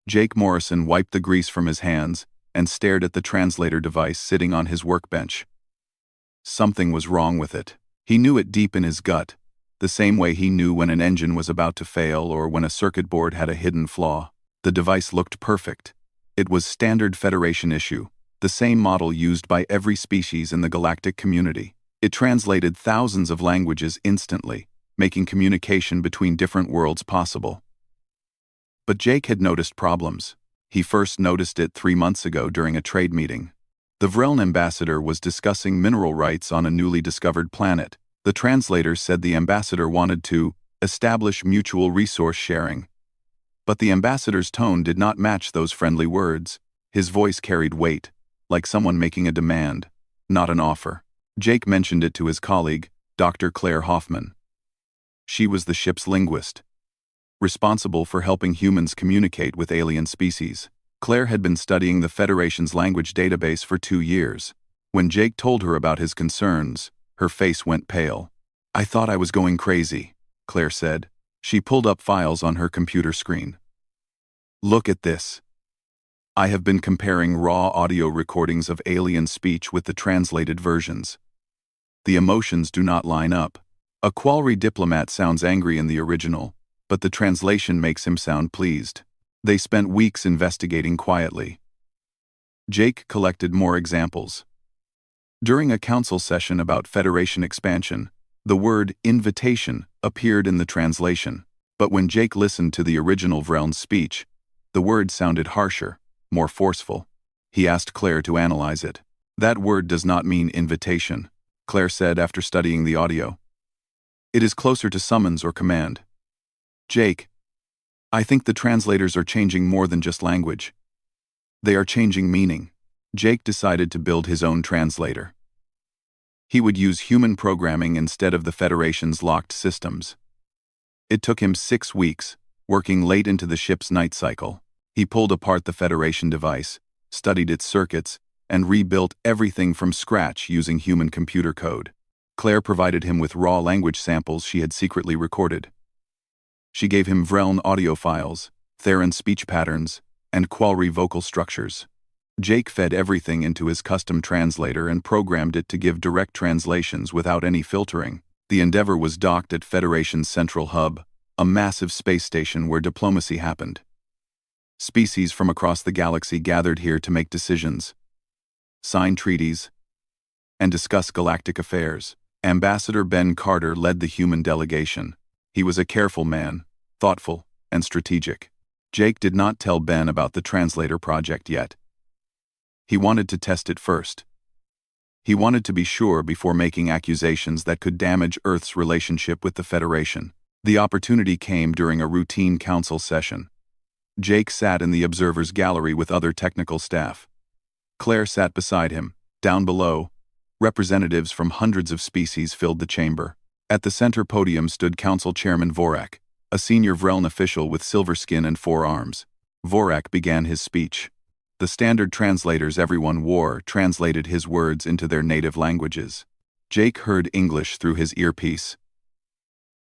Jake Morrison wiped the grease from his hands and stared at the translator device sitting on his workbench. Something was wrong with it. He knew it deep in his gut, the same way he knew when an engine was about to fail or when a circuit board had a hidden flaw. The device looked perfect. It was standard Federation issue, the same model used by every species in the galactic community. It translated thousands of languages instantly, making communication between different worlds possible. But Jake had noticed problems. He first noticed it 3 months ago during a trade meeting. The Vreln ambassador was discussing mineral rights on a newly discovered planet. The translator said the ambassador wanted to establish mutual resource sharing. But the ambassador's tone did not match those friendly words. His voice carried weight, like someone making a demand, not an offer. Jake mentioned it to his colleague, Dr. Claire Hoffman. She was the ship's linguist, responsible for helping humans communicate with alien species. Claire had been studying the Federation's language database for 2 years. When Jake told her about his concerns, her face went pale. "I thought I was going crazy," Claire said. She pulled up files on her computer screen. "Look at this. I have been comparing raw audio recordings of alien speech with the translated versions. The emotions do not line up. A Qualry diplomat sounds angry in the original, but the translation makes him sound pleased. They spent weeks investigating quietly." Jake collected more examples. During a council session about Federation expansion, the word invitation appeared in the translation, but when Jake listened to the original Vreln speech, the word sounded harsher, more forceful. He asked Claire to analyze it. "That word does not mean invitation," Claire said after studying the audio. "It is closer to summons or command." "Jake, I think the translators are changing more than just language. They are changing meaning." Jake decided to build his own translator. He would use human programming instead of the Federation's locked systems. It took him 6 weeks, working late into the ship's night cycle. He pulled apart the Federation device, studied its circuits, and rebuilt everything from scratch using human computer code. Claire provided him with raw language samples she had secretly recorded. She gave him Vreln audio files, Theron speech patterns, and Qualry vocal structures. Jake fed everything into his custom translator and programmed it to give direct translations without any filtering. The Endeavour was docked at Federation's central hub, a massive space station where diplomacy happened. Species from across the galaxy gathered here to make decisions, sign treaties, and discuss galactic affairs. Ambassador Ben Carter led the human delegation. He was a careful man, thoughtful, and strategic. Jake did not tell Ben about the translator project yet. He wanted to test it first. He wanted to be sure before making accusations that could damage Earth's relationship with the Federation. The opportunity came during a routine council session. Jake sat in the observer's gallery with other technical staff. Claire sat beside him. Down below, representatives from hundreds of species filled the chamber. At the center podium stood Council Chairman Vorak, a senior Vreln official with silver skin and 4 arms. Vorak began his speech. The standard translators everyone wore translated his words into their native languages. Jake heard English through his earpiece.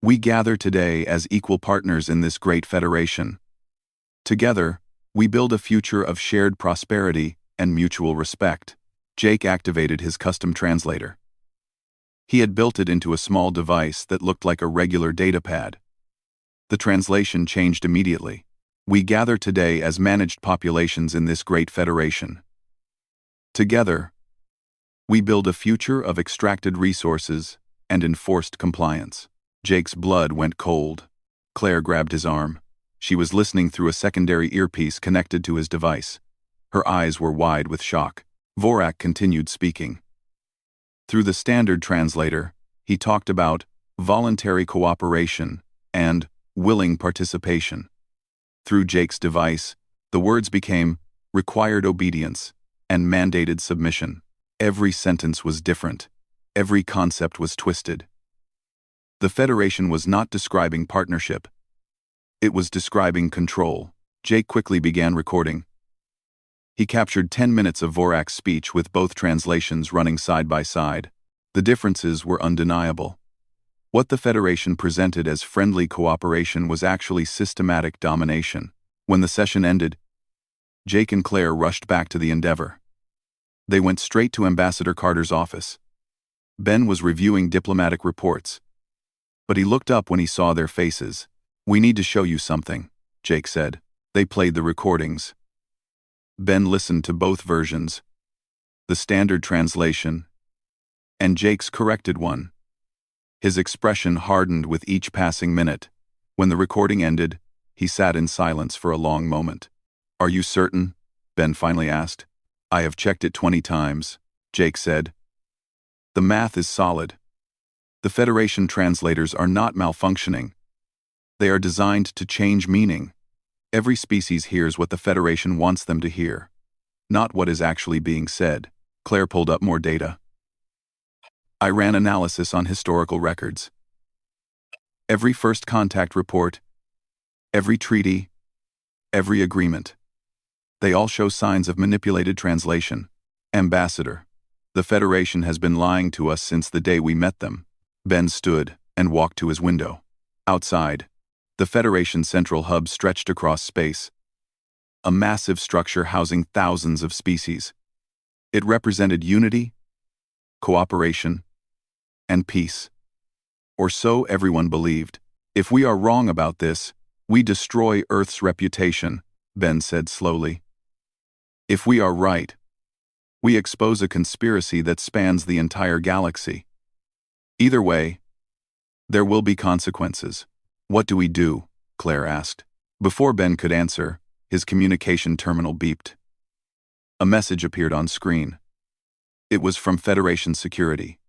"We gather today as equal partners in this great federation. Together, we build a future of shared prosperity and mutual respect." Jake activated his custom translator. He had built it into a small device that looked like a regular datapad. The translation changed immediately. "We gather today as managed populations in this great federation. Together, we build a future of extracted resources and enforced compliance." Jake's blood went cold. Claire grabbed his arm. She was listening through a secondary earpiece connected to his device. Her eyes were wide with shock. Vorak continued speaking. Through the standard translator, he talked about voluntary cooperation and willing participation. Through Jake's device, the words became required obedience and mandated submission. Every sentence was different. Every concept was twisted. The Federation was not describing partnership. It was describing control. Jake quickly began recording. He captured 10 minutes of Vorak's speech with both translations running side by side. The differences were undeniable. What the Federation presented as friendly cooperation was actually systematic domination. When the session ended, Jake and Claire rushed back to the Endeavor. They went straight to Ambassador Carter's office. Ben was reviewing diplomatic reports, but he looked up when he saw their faces. "We need to show you something," Jake said. They played the recordings. Ben listened to both versions, the standard translation and Jake's corrected one. His expression hardened with each passing minute. When the recording ended, he sat in silence for a long moment. "Are you certain?" Ben finally asked. "I have checked it 20 times, Jake said. "The math is solid. The Federation translators are not malfunctioning. They are designed to change meaning. Every species hears what the Federation wants them to hear, not what is actually being said." Claire pulled up more data. "I ran analysis on historical records. Every first contact report, every treaty, every agreement. They all show signs of manipulated translation. Ambassador, the Federation has been lying to us since the day we met them." Ben stood and walked to his window. Outside, the Federation central hub stretched across space, a massive structure housing thousands of species. It represented unity, cooperation, and peace. Or so everyone believed. "If we are wrong about this, we destroy Earth's reputation," Ben said slowly. "If we are right, we expose a conspiracy that spans the entire galaxy. Either way, there will be consequences." "What do we do?" Claire asked. Before Ben could answer, his communication terminal beeped. A message appeared on screen. It was from Federation Security.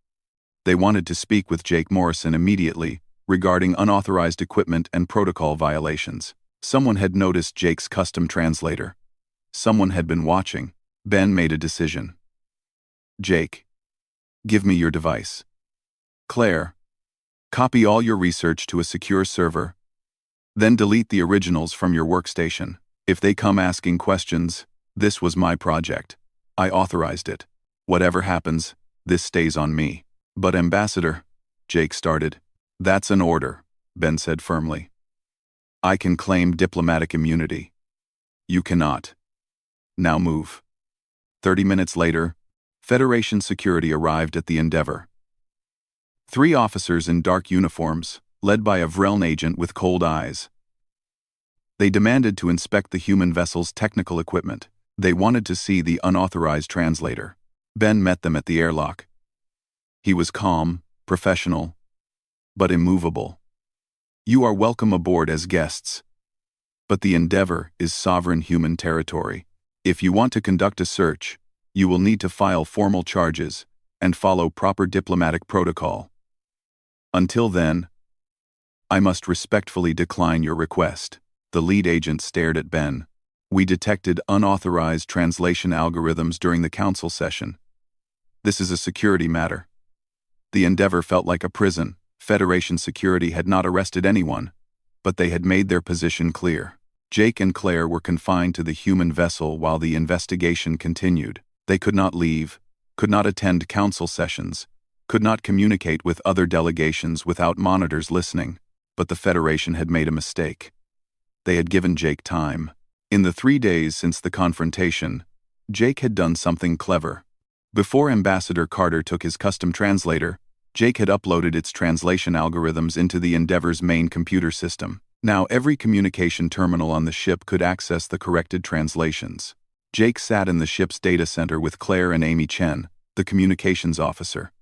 They wanted to speak with Jake Morrison immediately regarding unauthorized equipment and protocol violations. Someone had noticed Jake's custom translator. Someone had been watching. Ben made a decision. "Jake, give me your device. Claire, copy all your research to a secure server. Then delete the originals from your workstation. If they come asking questions, this was my project. I authorized it. Whatever happens, this stays on me." "But Ambassador," Jake started. "That's an order," Ben said firmly. "I can claim diplomatic immunity. You cannot. Now move." 30 minutes later, Federation security arrived at the Endeavor. 3 officers in dark uniforms, led by a Vreln agent with cold eyes. They demanded to inspect the human vessel's technical equipment. They wanted to see the unauthorized translator. Ben met them at the airlock. He was calm, professional, but immovable. "You are welcome aboard as guests. But the Endeavor is sovereign human territory. If you want to conduct a search, you will need to file formal charges and follow proper diplomatic protocol. Until then, I must respectfully decline your request." The lead agent stared at Ben. "We detected unauthorized translation algorithms during the council session. This is a security matter." The Endeavor felt like a prison. Federation security had not arrested anyone, but they had made their position clear. Jake and Claire were confined to the human vessel while the investigation continued. They could not leave, could not attend council sessions, could not communicate with other delegations without monitors listening. But the Federation had made a mistake. They had given Jake time. In the 3 days since the confrontation, Jake had done something clever. Before Ambassador Carter took his custom translator, Jake had uploaded its translation algorithms into the Endeavor's main computer system. Now every communication terminal on the ship could access the corrected translations. Jake sat in the ship's data center with Claire and Amy Chen, the communications officer.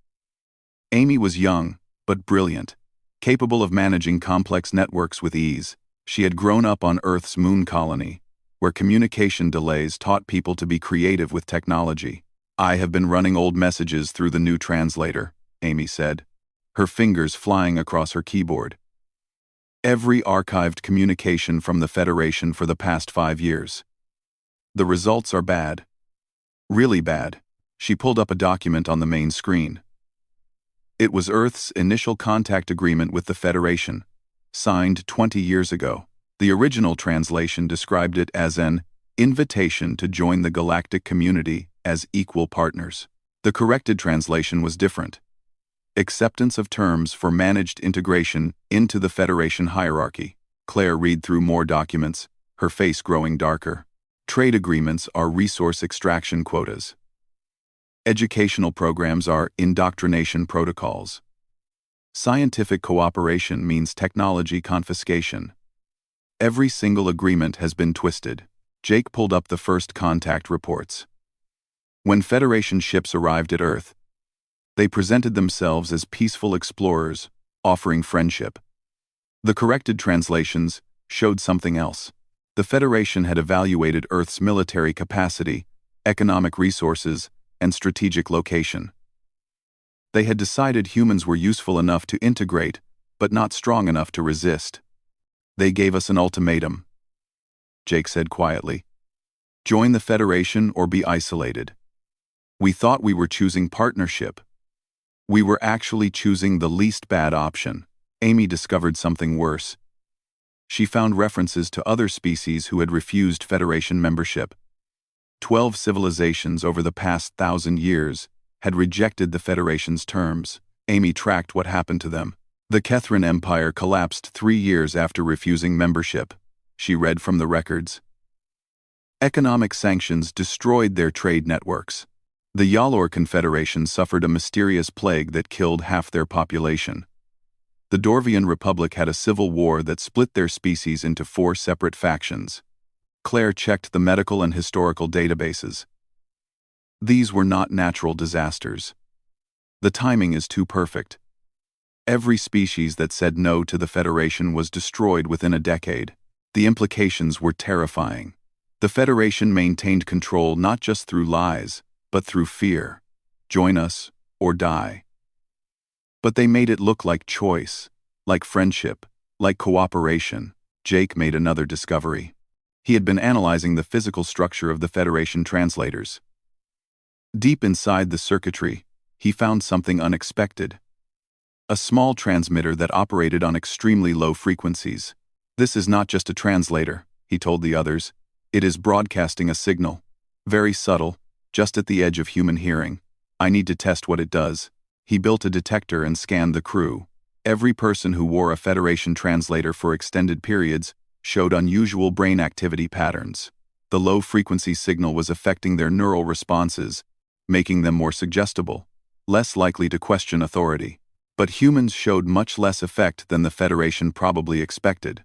Amy was young, but brilliant, capable of managing complex networks with ease. She had grown up on Earth's moon colony, where communication delays taught people to be creative with technology. "I have been running old messages through the new translator," Amy said, her fingers flying across her keyboard. "Every archived communication from the Federation for the past 5 years. The results are bad. Really bad." She pulled up a document on the main screen. It was Earth's initial contact agreement with the Federation, signed 20 years ago. The original translation described it as an invitation to join the galactic community as equal partners. The corrected translation was different. Acceptance of terms for managed integration into the Federation hierarchy. Claire read through more documents, her face growing darker. Trade agreements are resource extraction quotas. Educational programs are indoctrination protocols. Scientific cooperation means technology confiscation. Every single agreement has been twisted. Jake pulled up the first contact reports. When Federation ships arrived at Earth, they presented themselves as peaceful explorers, offering friendship. The corrected translations showed something else. The Federation had evaluated Earth's military capacity, economic resources, and strategic location. They had decided humans were useful enough to integrate, but not strong enough to resist. They gave us an ultimatum, Jake said quietly. Join the Federation or be isolated. We thought we were choosing partnership. We were actually choosing the least bad option. Amy discovered something worse. She found references to other species who had refused Federation membership. 12 civilizations over the past 1,000 years had rejected the Federation's terms. Amy tracked what happened to them. The Kethran Empire collapsed 3 years after refusing membership. She read from the records. Economic sanctions destroyed their trade networks. The Yalor Confederation suffered a mysterious plague that killed half their population. The Dorvian Republic had a civil war that split their species into 4 separate factions. Claire checked the medical and historical databases. These were not natural disasters. The timing is too perfect. Every species that said no to the Federation was destroyed within a decade. The implications were terrifying. The Federation maintained control not just through lies, but through fear. Join us or die. But they made it look like choice, like friendship, like cooperation. Jake made another discovery. He had been analyzing the physical structure of the Federation translators. Deep inside the circuitry, he found something unexpected. A small transmitter that operated on extremely low frequencies. This is not just a translator, he told the others. It is broadcasting a signal. Very subtle, just at the edge of human hearing. I need to test what it does. He built a detector and scanned the crew. Every person who wore a Federation translator for extended periods showed unusual brain activity patterns. The low-frequency signal was affecting their neural responses, making them more suggestible, less likely to question authority. But humans showed much less effect than the Federation probably expected.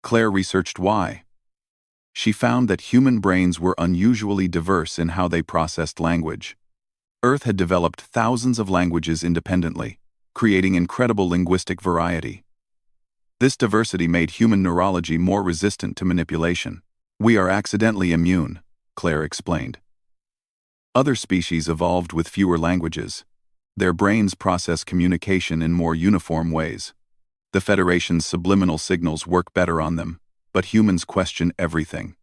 Claire researched why. She found that human brains were unusually diverse in how they processed language. Earth had developed thousands of languages independently, creating incredible linguistic variety. This diversity made human neurology more resistant to manipulation. We are accidentally immune, Claire explained. Other species evolved with fewer languages. Their brains process communication in more uniform ways. The Federation's subliminal signals work better on them, but humans question everything.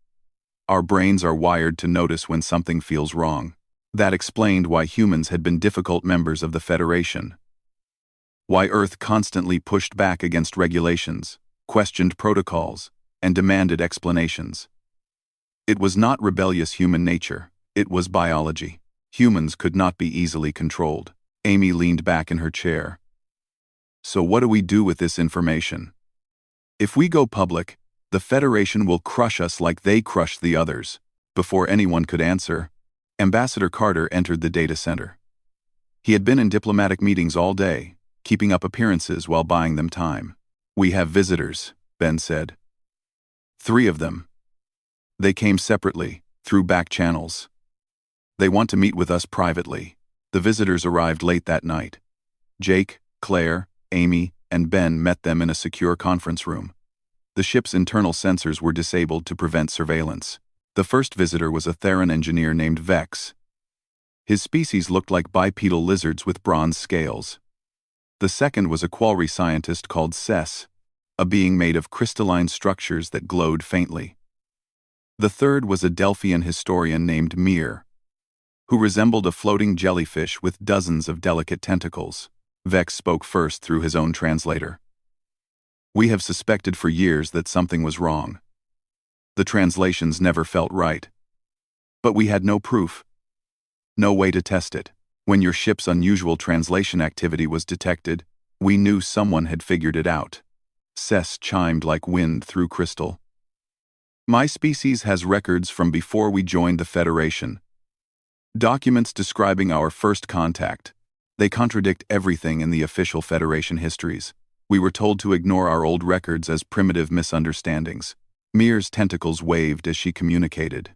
Our brains are wired to notice when something feels wrong. That explained why humans had been difficult members of the Federation. Why Earth constantly pushed back against regulations, questioned protocols, and demanded explanations. It was not rebellious human nature, it was biology. Humans could not be easily controlled. Amy leaned back in her chair. So what do we do with this information? If we go public, the Federation will crush us like they crushed the others. Before anyone could answer, Ambassador Carter entered the data center. He had been in diplomatic meetings all day, keeping up appearances while buying them time. We have visitors, Ben said. 3 of them. They came separately, through back channels. They want to meet with us privately. The visitors arrived late that night. Jake, Claire, Amy, and Ben met them in a secure conference room. The ship's internal sensors were disabled to prevent surveillance. The first visitor was a Theran engineer named Vex. His species looked like bipedal lizards with bronze scales. The second was a Qualry scientist called Cess, a being made of crystalline structures that glowed faintly. The third was a Delphian historian named Mir, who resembled a floating jellyfish with dozens of delicate tentacles. Vex spoke first through his own translator. We have suspected for years that something was wrong. The translations never felt right. But we had no proof. No way to test it. When your ship's unusual translation activity was detected, we knew someone had figured it out. Cess chimed like wind through crystal. My species has records from before we joined the Federation. Documents describing our first contact. They contradict everything in the official Federation histories. We were told to ignore our old records as primitive misunderstandings. Mir's tentacles waved as she communicated.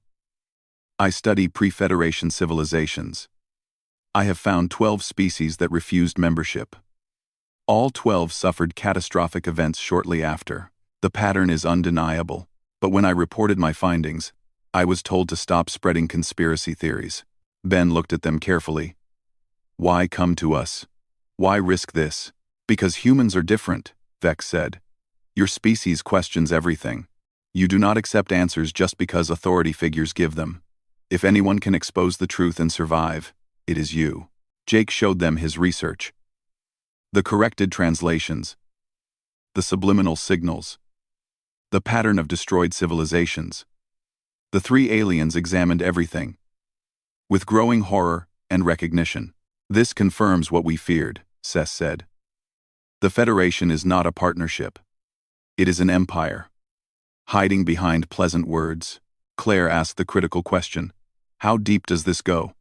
I study pre-Federation civilizations. I have found 12 species that refused membership. All 12 suffered catastrophic events shortly after. The pattern is undeniable, but when I reported my findings, I was told to stop spreading conspiracy theories. Ben looked at them carefully. Why come to us? Why risk this? Because humans are different, Vex said. Your species questions everything. You do not accept answers just because authority figures give them. If anyone can expose the truth and survive, it is you. Jake showed them his research. The corrected translations. The subliminal signals. The pattern of destroyed civilizations. The three aliens examined everything. With growing horror and recognition. This confirms what we feared, Seth said. The Federation is not a partnership. It is an empire. Hiding behind pleasant words, Claire asked the critical question. How deep does this go?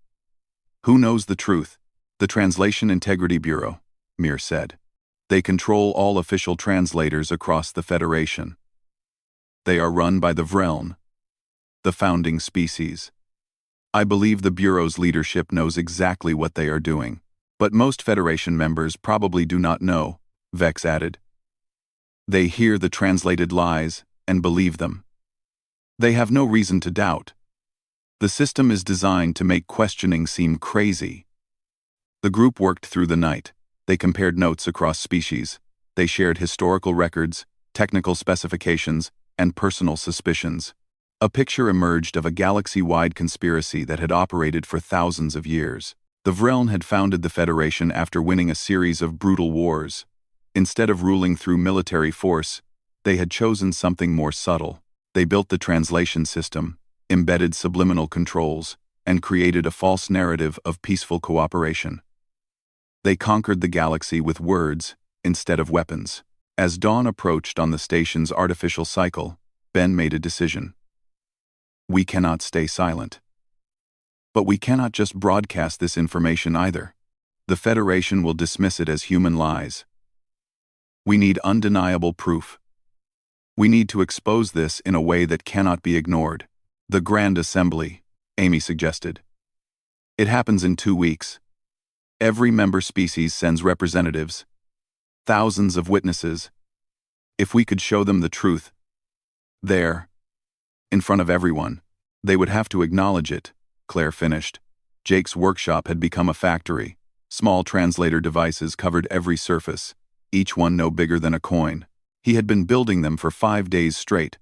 Who knows the truth? The Translation Integrity Bureau, Mir said. They control all official translators across the Federation. They are run by the Vreln, the founding species. I believe the Bureau's leadership knows exactly what they are doing. But most Federation members probably do not know, Vex added. They hear the translated lies and believe them. They have no reason to doubt. The system is designed to make questioning seem crazy. The group worked through the night. They compared notes across species. They shared historical records, technical specifications, and personal suspicions. A picture emerged of a galaxy-wide conspiracy that had operated for thousands of years. The Vreln had founded the Federation after winning a series of brutal wars. Instead of ruling through military force, they had chosen something more subtle. They built the translation system, embedded subliminal controls, and created a false narrative of peaceful cooperation. They conquered the galaxy with words instead of weapons. As dawn approached on the station's artificial cycle, Ben made a decision. We cannot stay silent. But we cannot just broadcast this information either. The Federation will dismiss it as human lies. We need undeniable proof. We need to expose this in a way that cannot be ignored. The Grand Assembly, Amy suggested. It happens in 2 weeks. Every member species sends representatives. Thousands of witnesses. If we could show them the truth, there, in front of everyone, they would have to acknowledge it, Claire finished. Jake's workshop had become a factory. Small translator devices covered every surface, each one no bigger than a coin. He had been building them for 5 days straight,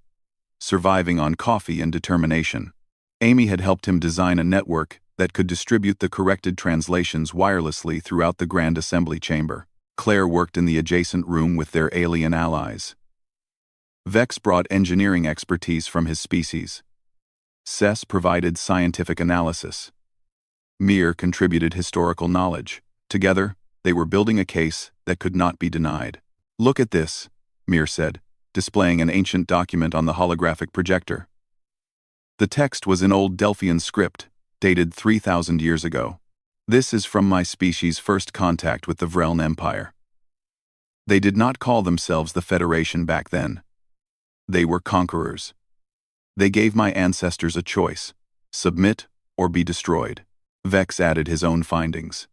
surviving on coffee and determination. Amy had helped him design a network that could distribute the corrected translations wirelessly throughout the Grand Assembly chamber. Claire worked in the adjacent room with their alien allies. Vex brought engineering expertise from his species. Cess provided scientific analysis. Mir contributed historical knowledge. Together, they were building a case that could not be denied. Look at this, Mir said, displaying an ancient document on the holographic projector. The text was in old Delphian script, dated 3,000 years ago. This is from my species' first contact with the Vreln Empire. They did not call themselves the Federation back then. They were conquerors. They gave my ancestors a choice, submit or be destroyed. Vex added his own findings.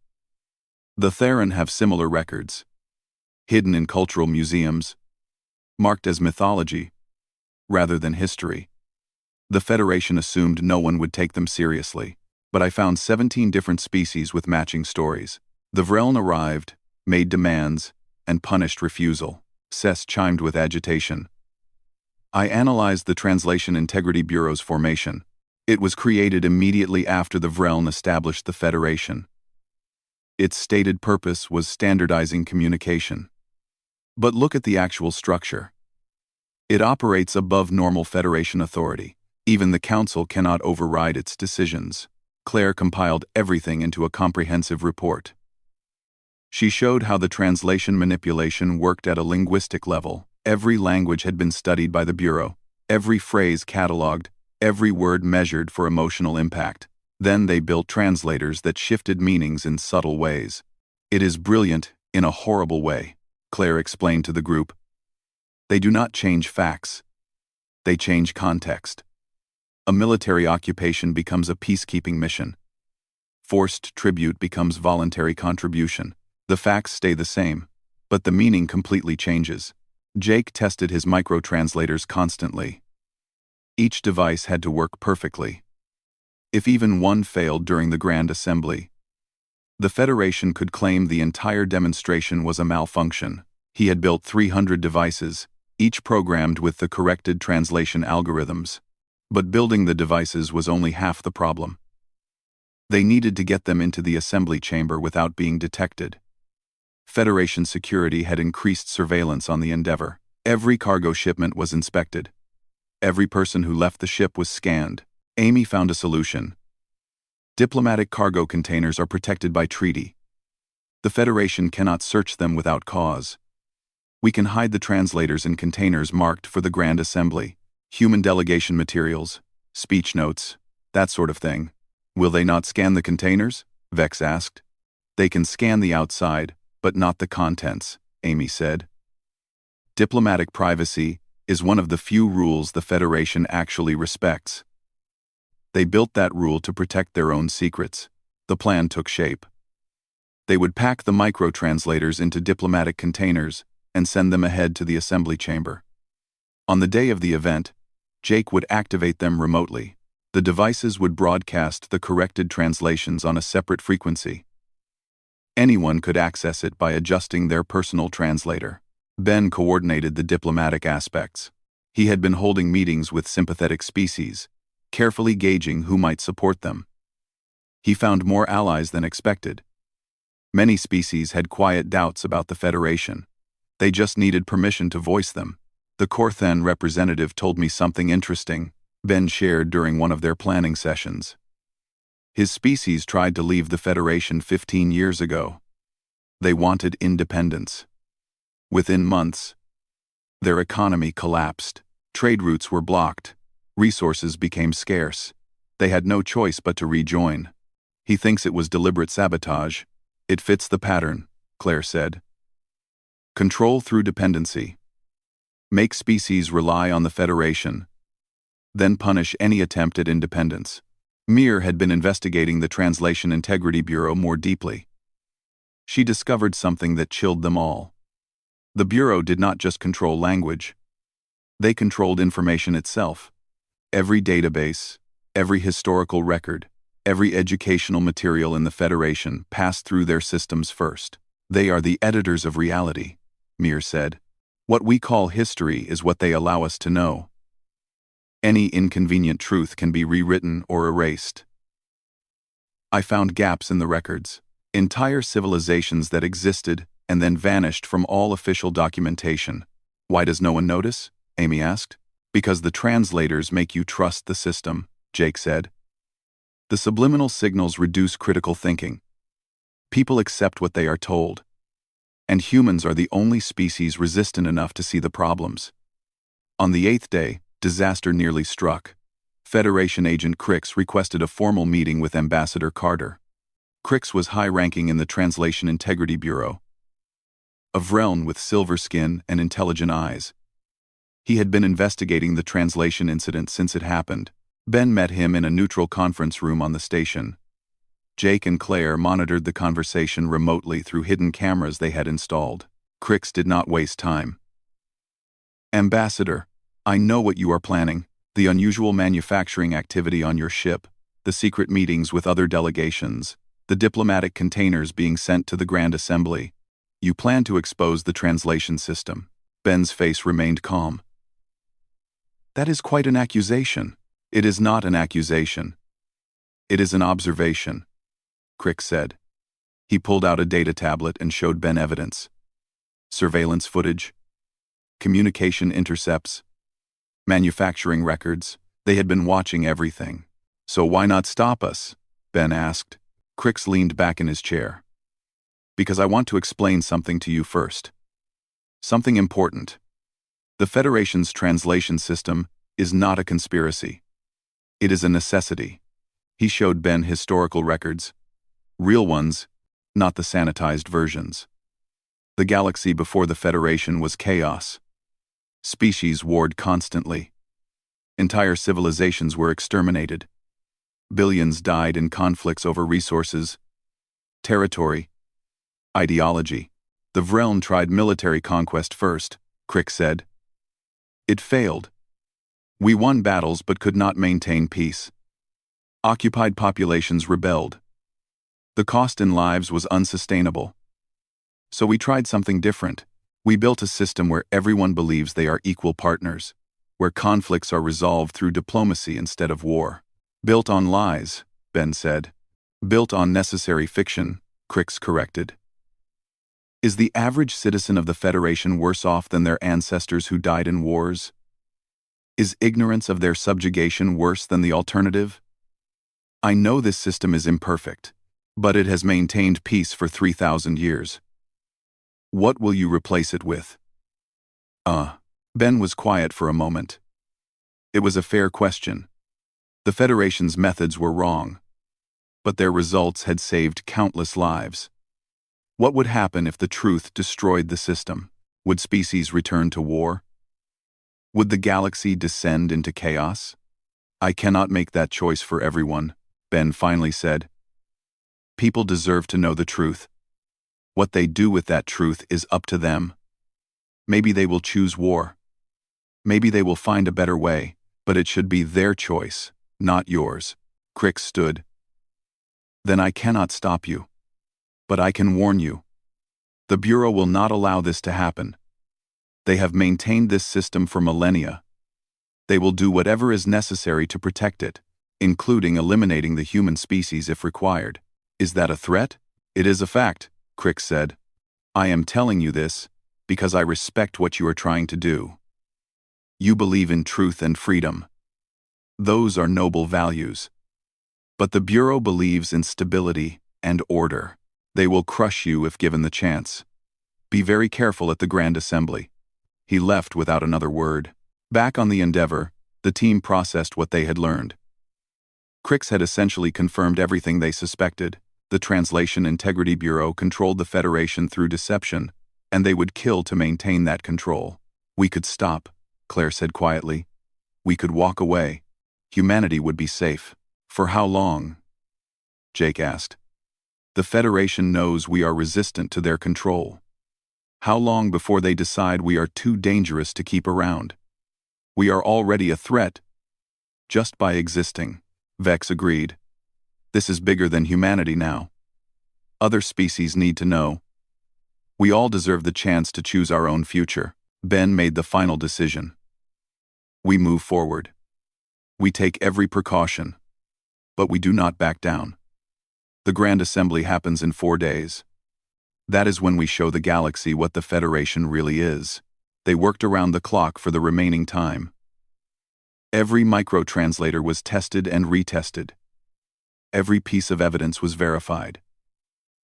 The Theron have similar records, hidden in cultural museums, marked as mythology, rather than history. The Federation assumed no one would take them seriously, but I found 17 different species with matching stories. The Vreln arrived, made demands, and punished refusal. Cess chimed with agitation. I analyzed the Translation Integrity Bureau's formation. It was created immediately after the Vreln established the Federation. Its stated purpose was standardizing communication. But look at the actual structure. It operates above normal Federation authority. Even the Council cannot override its decisions. Claire compiled everything into a comprehensive report. She showed how the translation manipulation worked at a linguistic level. Every language had been studied by the Bureau. every phrase cataloged, every word measured for emotional impact. Then they built translators that shifted meanings in subtle ways. It is brilliant in a horrible way, Claire explained to the group. They do not change facts. They change context. A military occupation becomes a peacekeeping mission. Forced tribute becomes voluntary contribution. The facts stay the same, but the meaning completely changes. Jake tested his micro-translators constantly. Each device had to work perfectly. If even one failed during the Grand Assembly, the Federation could claim the entire demonstration was a malfunction. He had built 300 devices, each programmed with the corrected translation algorithms. But building the devices was only half the problem. They needed to get them into the assembly chamber without being detected. Federation security had increased surveillance on the Endeavor. Every cargo shipment was inspected. Every person who left the ship was scanned. Amy found a solution. Diplomatic cargo containers are protected by treaty. The Federation cannot search them without cause. We can hide the translators in containers marked for the Grand Assembly. Human delegation materials, speech notes, that sort of thing. Will they not scan the containers? Vex asked. They can scan the outside, but not the contents, Amy said. Diplomatic privacy is one of the few rules the Federation actually respects. They built that rule to protect their own secrets. The plan took shape. They would pack the micro-translators into diplomatic containers and send them ahead to the assembly chamber. On the day of the event, Jake would activate them remotely. The devices would broadcast the corrected translations on a separate frequency. Anyone could access it by adjusting their personal translator. Ben coordinated the diplomatic aspects. He had been holding meetings with sympathetic species, carefully gauging who might support them. He found more allies than expected. Many species had quiet doubts about the Federation. They just needed permission to voice them. The Corthan representative told me something interesting, Ben shared during one of their planning sessions. His species tried to leave the Federation 15 years ago. They wanted independence. Within months, their economy collapsed. Trade routes were blocked. Resources became scarce. They had no choice but to rejoin. He thinks it was deliberate sabotage. It fits the pattern, Claire said. Control through dependency. Make species rely on the Federation, then punish any attempt at independence. Mir had been investigating the Translation Integrity Bureau more deeply. She discovered something that chilled them all. The Bureau did not just control language. They controlled information itself. Every database, every historical record, every educational material in the Federation passed through their systems first. They are the editors of reality, Mir said. What we call history is what they allow us to know. Any inconvenient truth can be rewritten or erased. I found gaps in the records, entire civilizations that existed and then vanished from all official documentation. Why does no one notice? Amy asked. Because the translators make you trust the system, Jake said. The subliminal signals reduce critical thinking. People accept what they are told. And humans are the only species resistant enough to see the problems. On the 8th day, disaster nearly struck. Federation agent Crix requested a formal meeting with Ambassador Carter. Crix was high-ranking in the Translation Integrity Bureau. A Vreln with silver skin and intelligent eyes. He had been investigating the translation incident since it happened. Ben met him in a neutral conference room on the station. Jake and Claire monitored the conversation remotely through hidden cameras they had installed. Crix did not waste time. Ambassador, I know what you are planning. The unusual manufacturing activity on your ship, the secret meetings with other delegations, the diplomatic containers being sent to the Grand Assembly. You plan to expose the translation system. Ben's face remained calm. That is quite an accusation. It is not an accusation. It is an observation, Crix said. He pulled out a data tablet and showed Ben evidence. Surveillance footage, communication intercepts, manufacturing records. They had been watching everything. So why not stop us? Ben asked. Crix leaned back in his chair. Because I want to explain something to you first. Something important. The Federation's translation system is not a conspiracy. It is a necessity. He showed Ben historical records. Real ones, not the sanitized versions. The galaxy before the Federation was chaos. Species warred constantly. Entire civilizations were exterminated. Billions died in conflicts over resources, territory, ideology. The Vreln tried military conquest first, Crick said. It failed. We won battles but could not maintain peace. Occupied populations rebelled. The cost in lives was unsustainable. So we tried something different. We built a system where everyone believes they are equal partners, where conflicts are resolved through diplomacy instead of war. Built on lies, Ben said. Built on necessary fiction, Crix corrected. Is the average citizen of the Federation worse off than their ancestors who died in wars? Is ignorance of their subjugation worse than the alternative? I know this system is imperfect, but it has maintained peace for 3,000 years. What will you replace it with? Ben was quiet for a moment. It was a fair question. The Federation's methods were wrong, but their results had saved countless lives. What would happen if the truth destroyed the system? Would species return to war? Would the galaxy descend into chaos? I cannot make that choice for everyone, Ben finally said. People deserve to know the truth. What they do with that truth is up to them. Maybe they will choose war. Maybe they will find a better way, but it should be their choice, not yours. Crick stood. Then I cannot stop you. But I can warn you. The Bureau will not allow this to happen. They have maintained this system for millennia. They will do whatever is necessary to protect it, including eliminating the human species if required. Is that a threat? It is a fact, Crick said. I am telling you this because I respect what you are trying to do. You believe in truth and freedom. Those are noble values. But the Bureau believes in stability and order. They will crush you if given the chance. Be very careful at the Grand Assembly. He left without another word. Back on the Endeavor, the team processed what they had learned. Crix had essentially confirmed everything they suspected. The Translation Integrity Bureau controlled the Federation through deception, and they would kill to maintain that control. We could stop, Claire said quietly. We could walk away. Humanity would be safe. For how long? Jake asked. The Federation knows we are resistant to their control. How long before they decide we are too dangerous to keep around? We are already a threat. Just by existing, Vex agreed. This is bigger than humanity now. Other species need to know. We all deserve the chance to choose our own future. Ben made the final decision. We move forward. We take every precaution. But we do not back down. The Grand Assembly happens in 4 days. That is when we show the galaxy what the Federation really is. They worked around the clock for the remaining time. Every microtranslator was tested and retested. Every piece of evidence was verified.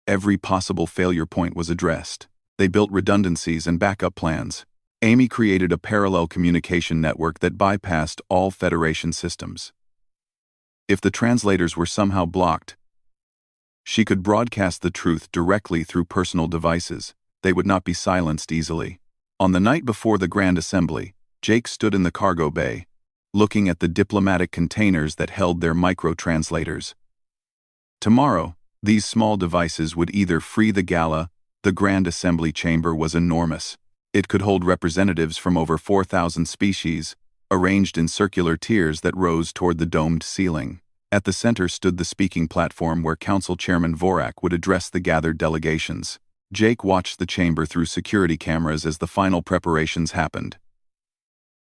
Every possible failure point was addressed. They built redundancies and backup plans. Amy created a parallel communication network that bypassed all Federation systems. If the translators were somehow blocked, she could broadcast the truth directly through personal devices. They would not be silenced easily. On the night before the Grand Assembly, Jake stood in the cargo bay, looking at the diplomatic containers that held their microtranslators. Tomorrow, these small devices would either free the gala. The Grand Assembly chamber was enormous. It could hold representatives from over 4,000 species, arranged in circular tiers that rose toward the domed ceiling. At the center stood the speaking platform where Council Chairman Vorak would address the gathered delegations. Jake watched the chamber through security cameras as the final preparations happened.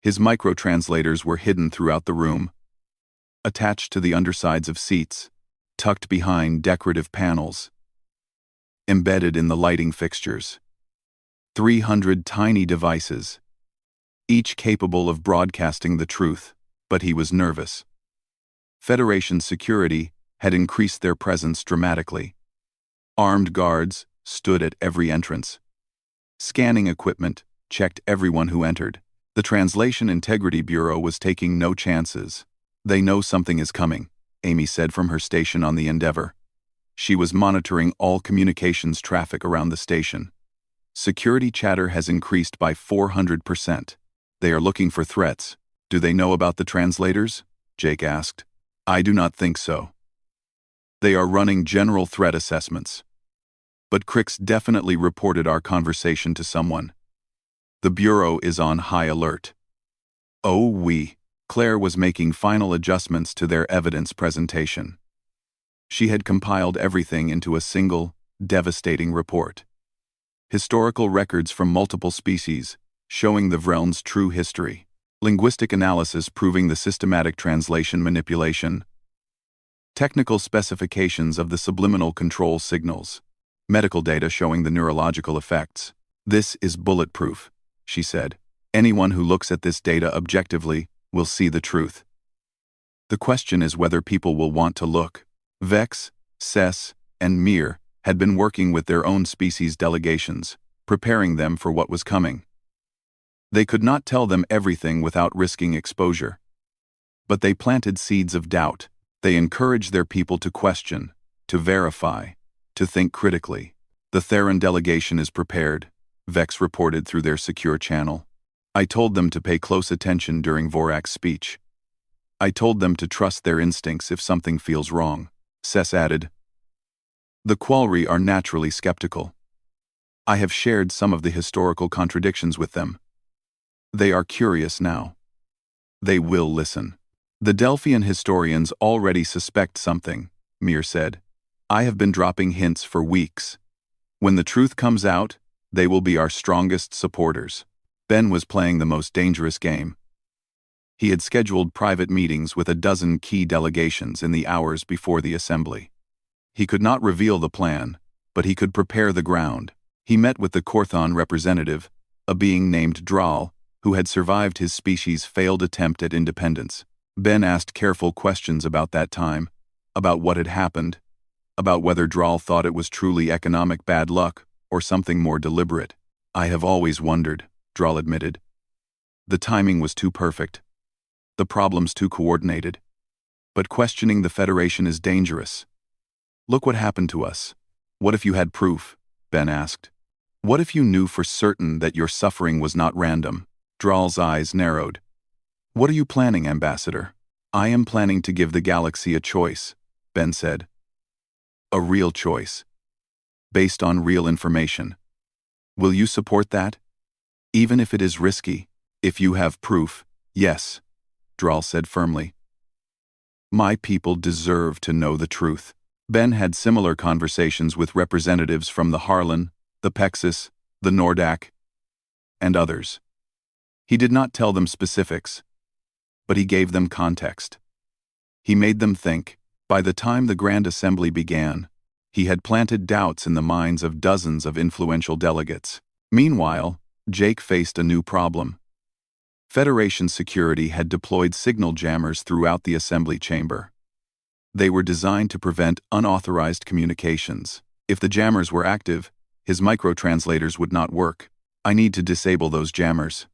His microtranslators were hidden throughout the room, attached to the undersides of seats, tucked behind decorative panels, embedded in the lighting fixtures. 300 tiny devices, each capable of broadcasting the truth, but he was nervous. Federation security had increased their presence dramatically. Armed guards stood at every entrance. Scanning equipment checked everyone who entered. The Translation Integrity Bureau was taking no chances. "They know something is coming," Amy said from her station on the Endeavour. She was monitoring all communications traffic around the station. Security chatter has increased by 400%. They are looking for threats. "Do they know about the translators?" Jake asked. "I do not think so. They are running general threat assessments. But Crix definitely reported our conversation to someone. The Bureau is on high alert." Claire was making final adjustments to their evidence presentation. She had compiled everything into a single, devastating report. Historical records from multiple species, showing the Vreln's true history. Linguistic analysis proving the systematic translation manipulation. Technical specifications of the subliminal control signals. Medical data showing the neurological effects. "This is bulletproof," she said. "Anyone who looks at this data objectively will see the truth. The question is whether people will want to look." Vex, Cess, and Mir had been working with their own species delegations, preparing them for what was coming. They could not tell them everything without risking exposure. But they planted seeds of doubt. They encouraged their people to question, to verify, to think critically. "The Theron delegation is prepared," Vex reported through their secure channel. "I told them to pay close attention during Vorak's speech. I told them to trust their instincts if something feels wrong," Cess added. "The Qualri are naturally skeptical. I have shared some of the historical contradictions with them. They are curious now. They will listen." "The Delphian historians already suspect something," Mir said. "I have been dropping hints for weeks. When the truth comes out, they will be our strongest supporters." Ben was playing the most dangerous game. He had scheduled private meetings with a dozen key delegations in the hours before the assembly. He could not reveal the plan, but he could prepare the ground. He met with the Korthon representative, a being named Dral, who had survived his species' failed attempt at independence. Ben asked careful questions about that time, about what had happened, about whether Dral thought it was truly economic bad luck or something more deliberate. "I have always wondered," Dral admitted. "The timing was too perfect. The problems too coordinated. But questioning the Federation is dangerous. Look what happened to us. What if you had proof?" Ben asked. "What if you knew for certain that your suffering was not random?" Dral's eyes narrowed. "What are you planning, Ambassador?" "I am planning to give the galaxy a choice," Ben said. "A real choice. Based on real information. Will you support that? Even if it is risky, if you have proof?" "Yes," Dral said firmly. "My people deserve to know the truth." Ben had similar conversations with representatives from the Harlan, the Pexis, the Nordak, and others. He did not tell them specifics, but he gave them context. He made them think. By the time the Grand Assembly began, he had planted doubts in the minds of dozens of influential delegates. Meanwhile, Jake faced a new problem. Federation security had deployed signal jammers throughout the assembly chamber. They were designed to prevent unauthorized communications. If the jammers were active, his microtranslators would not work. "I need to disable those jammers,"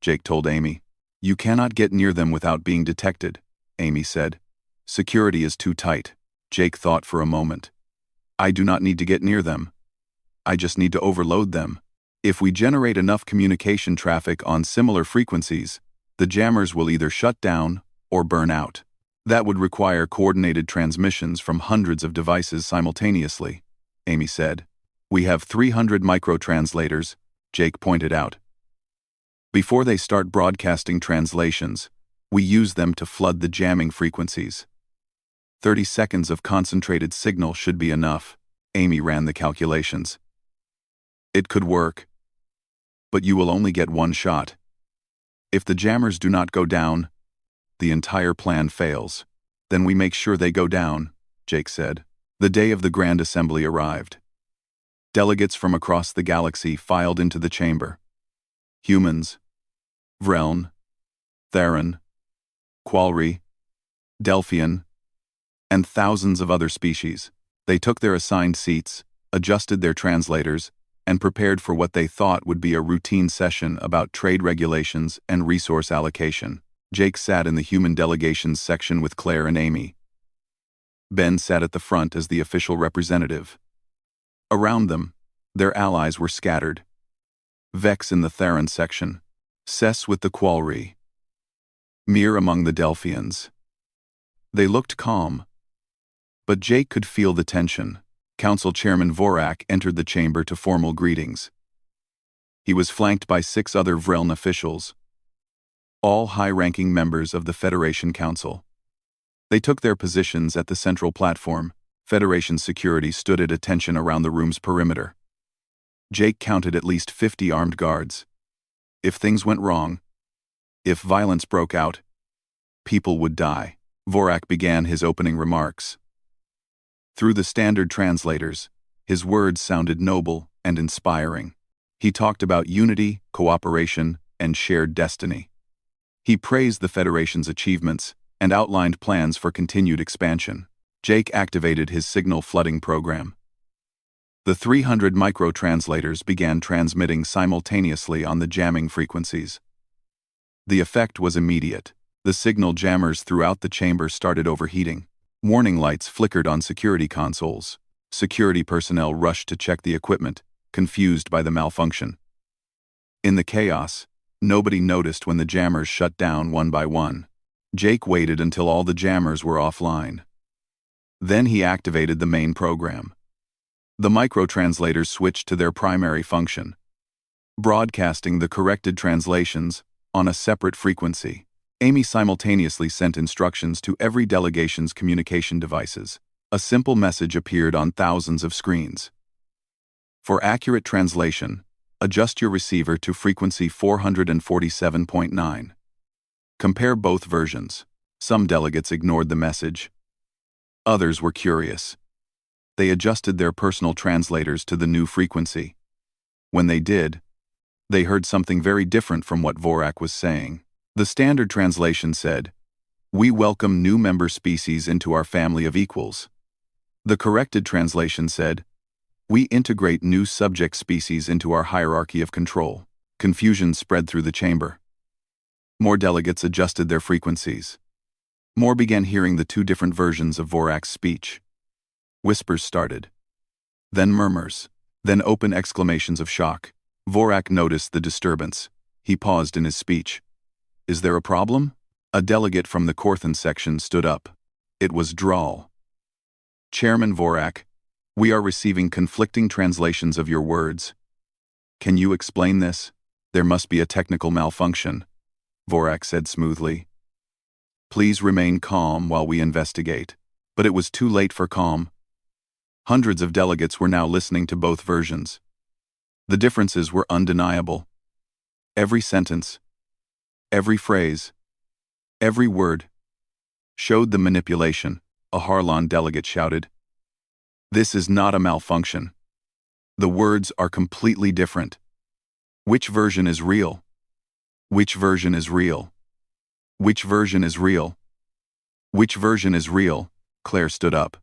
Jake told Amy. "You cannot get near them without being detected," Amy said. "Security is too tight." Jake thought for a moment. "I do not need to get near them. I just need to overload them. If we generate enough communication traffic on similar frequencies, the jammers will either shut down or burn out. That would require coordinated transmissions from hundreds of devices simultaneously," Amy said. "We have 300 microtranslators," Jake pointed out. "Before they start broadcasting translations, we use them to flood the jamming frequencies. 30 seconds of concentrated signal should be enough," Amy ran the calculations. "It could work. But you will only get one shot. If the jammers do not go down, the entire plan fails. Then we make sure they go down," Jake said. The day of the Grand Assembly arrived. Delegates from across the galaxy filed into the chamber. Humans, Vreln, Theron, Qualri, Delphian, and thousands of other species. They took their assigned seats, adjusted their translators, and prepared for what they thought would be a routine session about trade regulations and resource allocation. Jake sat in the human delegations section with Claire and Amy. Ben sat at the front as the official representative. Around them, their allies were scattered. Vex in the Theron section. Cess with the Qualry. Mir among the Delphians. They looked calm. But Jake could feel the tension. Council Chairman Vorak entered the chamber to formal greetings. He was flanked by 6 other Vreln officials, all high-ranking members of the Federation Council. They took their positions at the central platform. Federation security stood at attention around the room's perimeter. Jake counted at least 50 armed guards. If things went wrong, if violence broke out, people would die. Vorak began his opening remarks. Through the standard translators, his words sounded noble and inspiring. He talked about unity, cooperation, and shared destiny. He praised the Federation's achievements and outlined plans for continued expansion. Jake activated his signal flooding program. The 300 micro-translators began transmitting simultaneously on the jamming frequencies. The effect was immediate. The signal jammers throughout the chamber started overheating. Warning lights flickered on security consoles. Security personnel rushed to check the equipment, confused by the malfunction. In the chaos, nobody noticed when the jammers shut down one by one. Jake waited until all the jammers were offline. Then he activated the main program. The microtranslators switched to their primary function, broadcasting the corrected translations on a separate frequency. Amy simultaneously sent instructions to every delegation's communication devices. A simple message appeared on thousands of screens. For accurate translation, adjust your receiver to frequency 447.9. Compare both versions. Some delegates ignored the message. Others were curious. They adjusted their personal translators to the new frequency. When they did, they heard something very different from what Vorak was saying. The standard translation said, "We welcome new member species into our family of equals." The corrected translation said, "We integrate new subject species into our hierarchy of control." Confusion spread through the chamber. More delegates adjusted their frequencies. More began hearing the 2 different versions of Vorak's speech. Whispers started. Then murmurs. Then open exclamations of shock. Vorak noticed the disturbance. He paused in his speech. "Is there a problem?" A delegate from the Korthan section stood up. It was Drawl. "Chairman Vorak, we are receiving conflicting translations of your words. Can you explain this? There must be a technical malfunction," Vorak said smoothly. "Please remain calm while we investigate." But it was too late for calm. Hundreds of delegates were now listening to both versions. The differences were undeniable. Every sentence, every phrase, every word showed the manipulation. A Harlan delegate shouted, "This is not a malfunction. The words are completely different. Which version is real? Which version is real? Which version is real? Which version is real?" Claire stood up.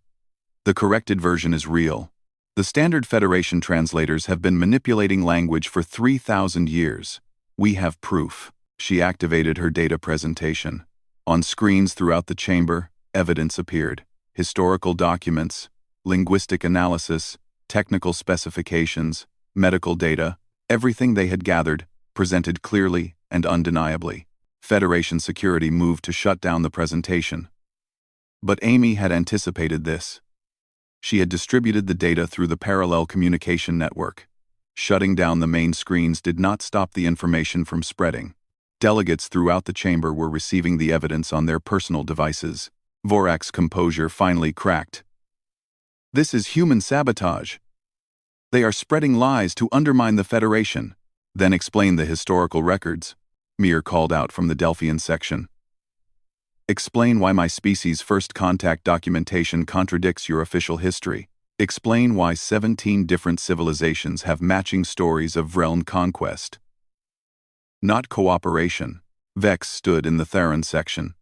"The corrected version is real. The standard Federation translators have been manipulating language for 3,000 years. We have proof." She activated her data presentation. On screens throughout the chamber, evidence appeared. Historical documents, linguistic analysis, technical specifications, medical data, everything they had gathered, presented clearly and undeniably. Federation security moved to shut down the presentation. But Amy had anticipated this. She had distributed the data through the parallel communication network. Shutting down the main screens did not stop the information from spreading. Delegates throughout the chamber were receiving the evidence on their personal devices. Vorak's composure finally cracked. "This is human sabotage. They are spreading lies to undermine the Federation." "Then explain the historical records," Mir called out from the Delphian section. "Explain why my species' first contact documentation contradicts your official history. Explain why 17 different civilizations have matching stories of Vreln conquest." "Not cooperation," Vex stood in the Theron section.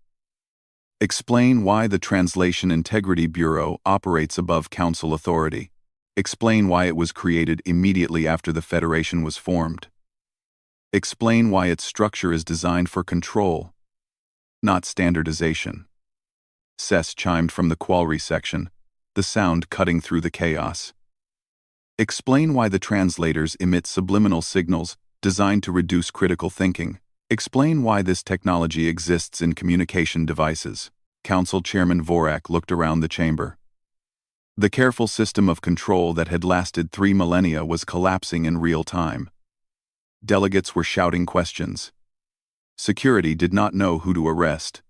"Explain why the Translation Integrity Bureau operates above Council authority." Explain why it was created immediately after the Federation was formed. Explain why its structure is designed for control, not standardization. Cess chimed from the Qualry section, the sound cutting through the chaos. Explain why the translators emit subliminal signals designed to reduce critical thinking. Explain why this technology exists in communication devices. Council Chairman Vorak looked around the chamber. The careful system of control that had lasted 3 millennia was collapsing in real time. Delegates were shouting questions. Security did not know who to arrest.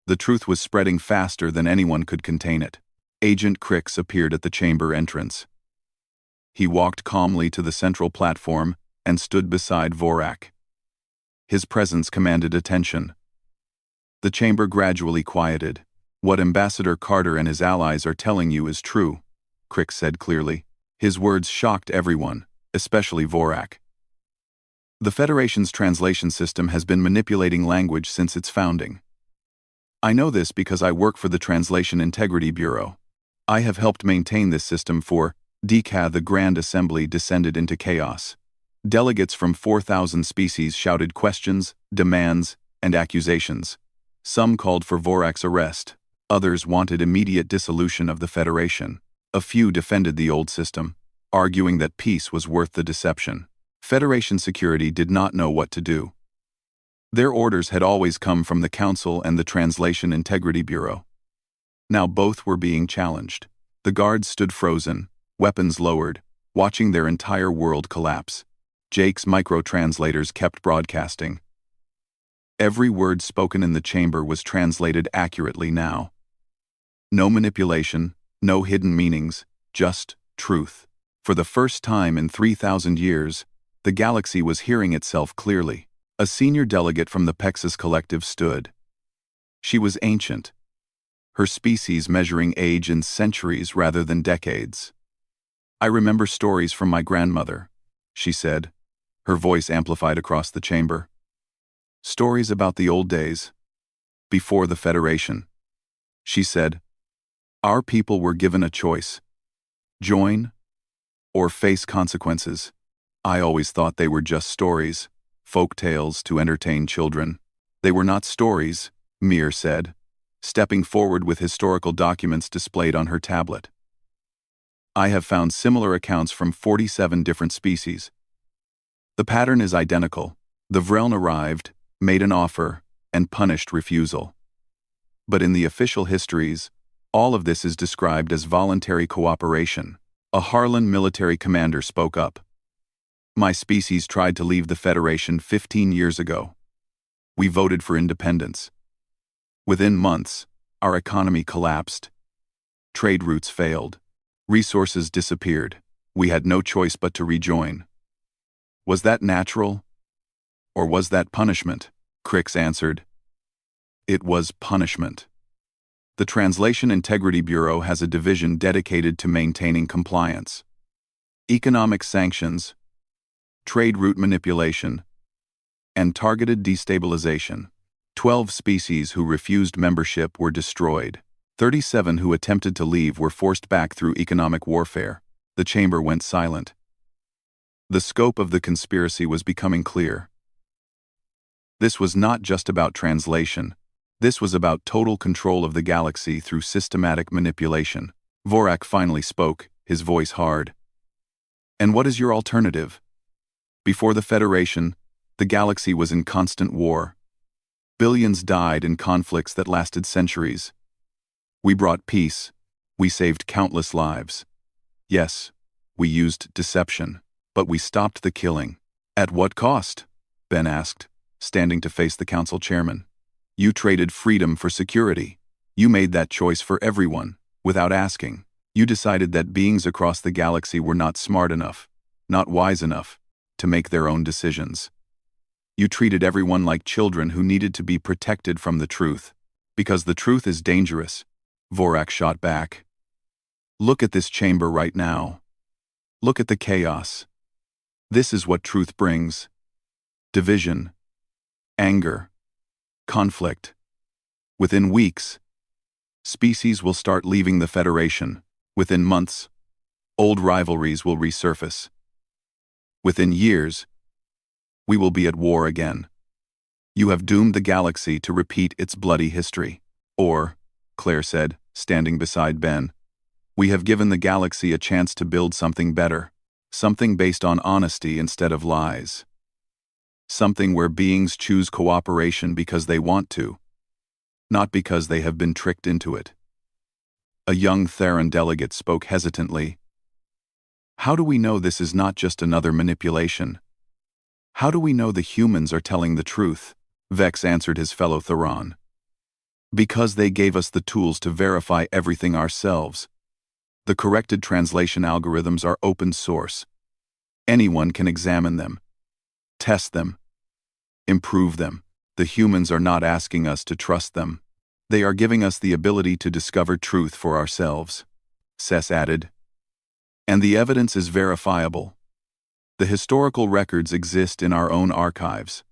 The truth was spreading faster than anyone could contain it. Agent Crix appeared at the chamber entrance. He walked calmly to the central platform and stood beside Vorak. His presence commanded attention. The chamber gradually quieted. "What Ambassador Carter and his allies are telling you is true," Crix said clearly. His words shocked everyone, especially Vorak. The Federation's translation system has been manipulating language since its founding. I know this because I work for the Translation Integrity Bureau. I have helped maintain this system for decade. The Grand Assembly descended into chaos. Delegates from 4,000 species shouted questions, demands, and accusations. Some called for Vorak's arrest. Others wanted immediate dissolution of the Federation. A few defended the old system, arguing that peace was worth the deception. Federation security did not know what to do. Their orders had always come from the Council and the Translation Integrity Bureau. Now both were being challenged. The guards stood frozen, weapons lowered, watching their entire world collapse. Jake's micro-translators kept broadcasting. Every word spoken in the chamber was translated accurately now. No manipulation, no hidden meanings, just truth. For the first time in 3,000 years, the galaxy was hearing itself clearly. A senior delegate from the Pexus Collective stood. She was ancient, her species measuring age in centuries rather than decades. "I remember stories from my grandmother," she said, her voice amplified across the chamber. "Stories about the old days, before the Federation." She said, "Our people were given a choice: join or face consequences. I always thought they were just stories, folk tales to entertain children." "They were not stories," Mir said, stepping forward with historical documents displayed on her tablet. "I have found similar accounts from 47 different species. The pattern is identical. The Vreln arrived, made an offer, and punished refusal. But in the official histories, all of this is described as voluntary cooperation." A Harlan military commander spoke up. "My species tried to leave the Federation 15 years ago. We voted for independence. Within months, our economy collapsed. Trade routes failed. Resources disappeared. We had no choice but to rejoin." "Was that natural? Or was that punishment?" Crix answered. "It was punishment. The Translation Integrity Bureau has a division dedicated to maintaining compliance. Economic sanctions, trade route manipulation, and targeted destabilization. 12 species who refused membership were destroyed. 37 who attempted to leave were forced back through economic warfare." The chamber went silent. The scope of the conspiracy was becoming clear. This was not just about translation. This was about total control of the galaxy through systematic manipulation. Vorak finally spoke, his voice hard. "And what is your alternative? Before the Federation, the galaxy was in constant war. Billions died in conflicts that lasted centuries. We brought peace. We saved countless lives. Yes, we used deception, but we stopped the killing." "At what cost?" Ben asked, standing to face the council chairman. "You traded freedom for security. You made that choice for everyone, without asking. You decided that beings across the galaxy were not smart enough, not wise enough, to make their own decisions. You treated everyone like children who needed to be protected from the truth. Because the truth is dangerous," Vorak shot back. "Look at this chamber right now. Look at the chaos. This is what truth brings: division, anger, conflict. Within weeks, species will start leaving the Federation. Within months, Old rivalries will resurface. Within years, we will be at war again. You have doomed the galaxy to repeat its bloody history. Or, Claire said, standing beside Ben, we have given the galaxy a chance to build something better. Something based on honesty instead of lies. Something where beings choose cooperation because they want to, not because they have been tricked into it. A young Theran delegate spoke hesitantly. How do we know this is not just another manipulation? How do we know the humans are telling the truth? Vex answered his fellow Theran. Because they gave us the tools to verify everything ourselves. The corrected translation algorithms are open source. Anyone can examine them, test them, improve them. The humans are not asking us to trust them. They are giving us the ability to discover truth for ourselves, Sess added. And the evidence is verifiable. The historical records exist in our own archives.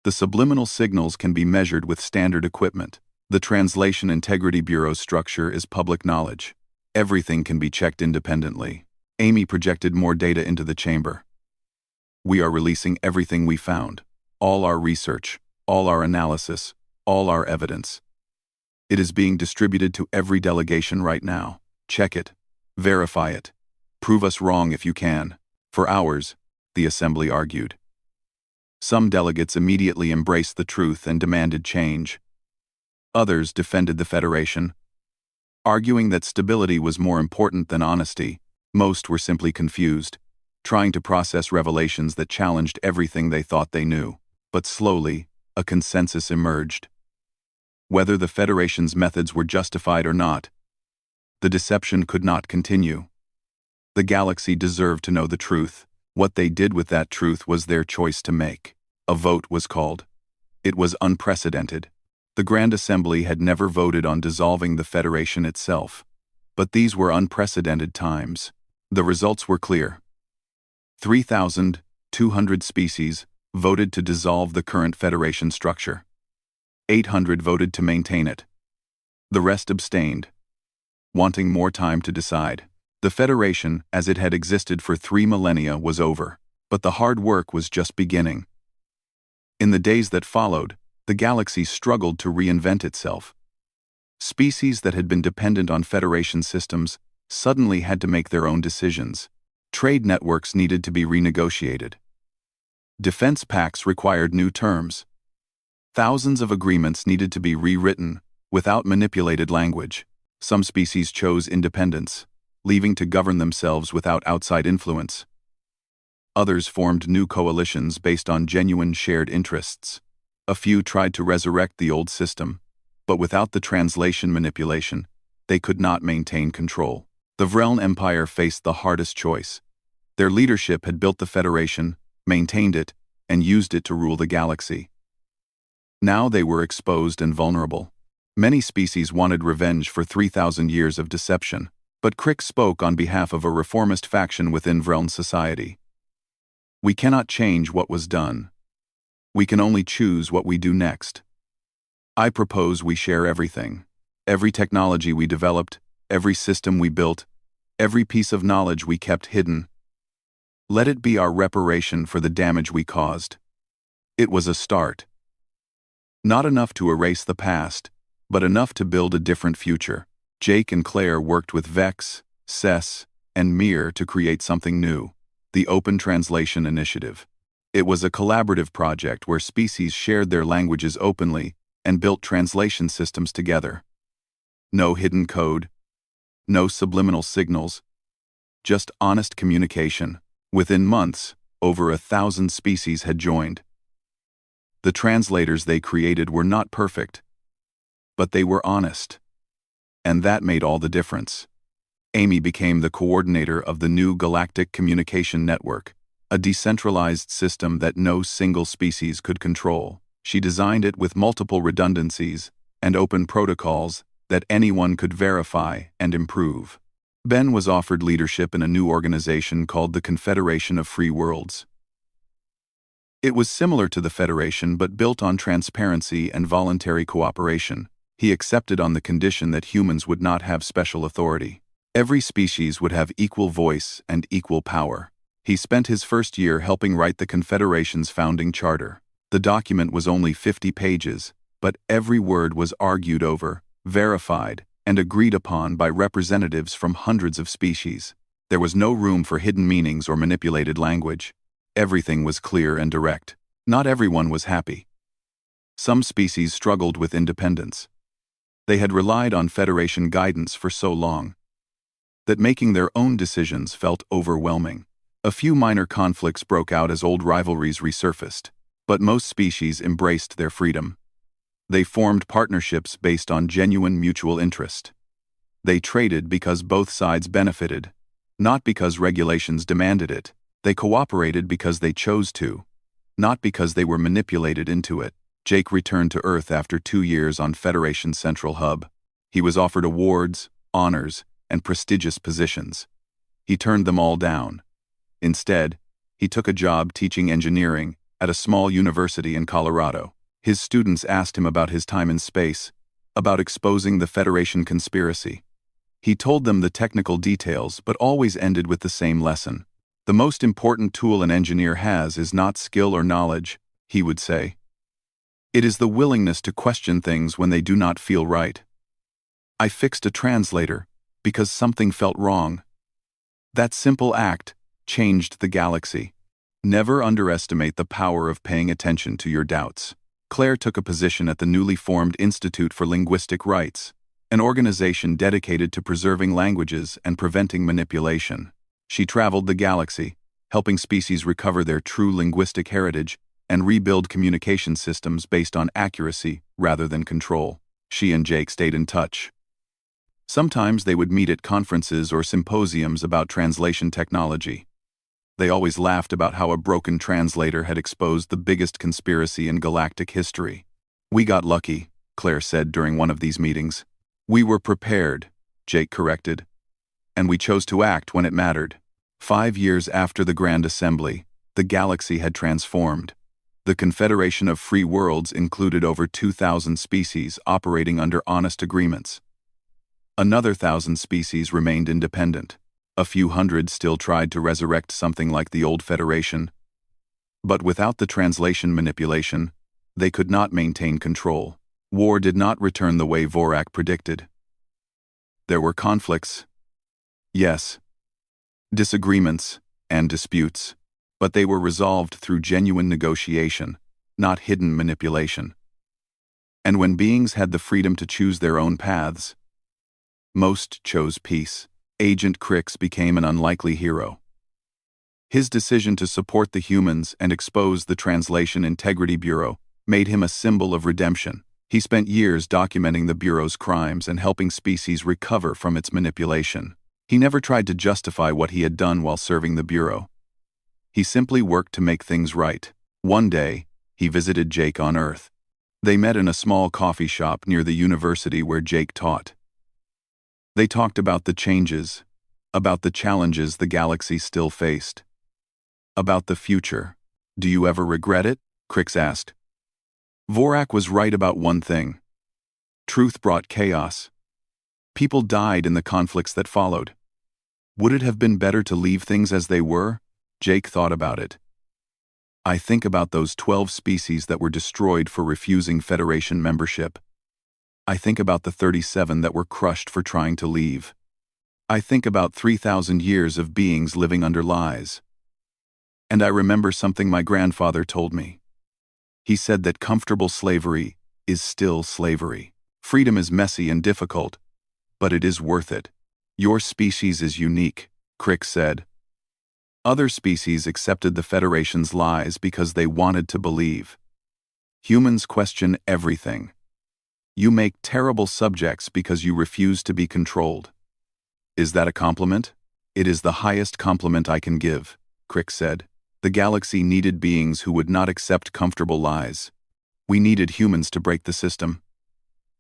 The subliminal signals can be measured with standard equipment. The Translation Integrity Bureau's structure is public knowledge. Everything can be checked independently. Amy projected more data into the chamber. We are releasing everything we found. All our research, all our analysis, all our evidence. It is being distributed to every delegation right now. Check it. Verify it. Prove us wrong if you can. For hours, the assembly argued. Some delegates immediately embraced the truth and demanded change. Others defended the Federation, arguing that stability was more important than honesty. Most were simply confused, trying to process revelations that challenged everything they thought they knew. But slowly, a consensus emerged. Whether the Federation's methods were justified or not, the deception could not continue. The galaxy deserved to know the truth. What they did with that truth was their choice to make. A vote was called. It was unprecedented. The Grand Assembly had never voted on dissolving the Federation itself. But these were unprecedented times. The results were clear. 3,200 species voted to dissolve the current Federation structure. 800 voted to maintain it. The rest abstained, wanting more time to decide. The Federation, as it had existed for 3 millennia, was over. But the hard work was just beginning. In the days that followed, the galaxy struggled to reinvent itself. Species that had been dependent on Federation systems suddenly had to make their own decisions. Trade networks needed to be renegotiated. Defense pacts required new terms. Thousands of agreements needed to be rewritten without manipulated language. Some species chose independence, leaving to govern themselves without outside influence. Others formed new coalitions based on genuine shared interests. A few tried to resurrect the old system, but without the translation manipulation, they could not maintain control. The Vreln Empire faced the hardest choice. Their leadership had built the Federation, maintained it, and used it to rule the galaxy. Now they were exposed and vulnerable. Many species wanted revenge for 3,000 years of deception, but Crick spoke on behalf of a reformist faction within Vreln society. We cannot change what was done. We can only choose what we do next. I propose we share everything. Every technology we developed, every system we built, every piece of knowledge we kept hidden. Let it be our reparation for the damage we caused. It was a start. Not enough to erase the past, but enough to build a different future. Jake and Claire worked with Vex, Sess, and Mir to create something new, the Open Translation Initiative. It was a collaborative project where species shared their languages openly and built translation systems together. No hidden code, no subliminal signals, just honest communication. Within months, over 1,000 species had joined. The translators they created were not perfect, but they were honest. And that made all the difference. Amy became the coordinator of the new Galactic Communication Network, a decentralized system that no single species could control. She designed it with multiple redundancies and open protocols that anyone could verify and improve. Ben was offered leadership in a new organization called the Confederation of Free Worlds. It was similar to the Federation but built on transparency and voluntary cooperation. He accepted on the condition that humans would not have special authority. Every species would have equal voice and equal power. He spent his first year helping write the Confederation's founding charter. The document was only 50 pages, but every word was argued over, verified, and agreed upon by representatives from hundreds of species. There was no room for hidden meanings or manipulated language. Everything was clear and direct. Not everyone was happy. Some species struggled with independence. They had relied on Federation guidance for so long that making their own decisions felt overwhelming. A few minor conflicts broke out as old rivalries resurfaced, but most species embraced their freedom. They formed partnerships based on genuine mutual interest. They traded because both sides benefited, not because regulations demanded it. They cooperated because they chose to, not because they were manipulated into it. Jake returned to Earth after 2 years on Federation Central Hub. He was offered awards, honors, and prestigious positions. He turned them all down. Instead, he took a job teaching engineering at a small university in Colorado. His students asked him about his time in space, about exposing the Federation conspiracy. He told them the technical details, but always ended with the same lesson. The most important tool an engineer has is not skill or knowledge, he would say. It is the willingness to question things when they do not feel right. I fixed a translator because something felt wrong. That simple act changed the galaxy. Never underestimate the power of paying attention to your doubts. Claire took a position at the newly formed Institute for Linguistic Rights, an organization dedicated to preserving languages and preventing manipulation. She traveled the galaxy, helping species recover their true linguistic heritage and rebuild communication systems based on accuracy rather than control. She and Jake stayed in touch. Sometimes they would meet at conferences or symposiums about translation technology. They always laughed about how a broken translator had exposed the biggest conspiracy in galactic history. "We got lucky," Claire said during one of these meetings. "We were prepared," Jake corrected. "And we chose to act when it mattered." 5 years after the Grand Assembly, the galaxy had transformed. The Confederation of Free Worlds included over 2,000 species operating under honest agreements. Another 1,000 species remained independent. A few hundred still tried to resurrect something like the old Federation. But without the translation manipulation, they could not maintain control. War did not return the way Vorak predicted. There were conflicts. Yes. Disagreements and disputes, but they were resolved through genuine negotiation, not hidden manipulation. And when beings had the freedom to choose their own paths, most chose peace. Agent Crix became an unlikely hero. His decision to support the humans and expose the Translation Integrity Bureau made him a symbol of redemption. He spent years documenting the Bureau's crimes and helping species recover from its manipulation. He never tried to justify what he had done while serving the Bureau. He simply worked to make things right. One day, he visited Jake on Earth. They met in a small coffee shop near the university where Jake taught. They talked about the changes, about the challenges the galaxy still faced, about the future. "Do you ever regret it?" Crix asked. Vorak was right about one thing. Truth brought chaos. People died in the conflicts that followed. Would it have been better to leave things as they were? Jake thought about it. "I think about those 12 species that were destroyed for refusing Federation membership. I think about the 37 that were crushed for trying to leave. I think about 3,000 years of beings living under lies. And I remember something my grandfather told me. He said that comfortable slavery is still slavery. Freedom is messy and difficult, but it is worth it. Your species is unique," Crix said. Other species accepted the Federation's lies because they wanted to believe. Humans question everything. You make terrible subjects because you refuse to be controlled. Is that a compliment? It is the highest compliment I can give, Crix said. The galaxy needed beings who would not accept comfortable lies. We needed humans to break the system.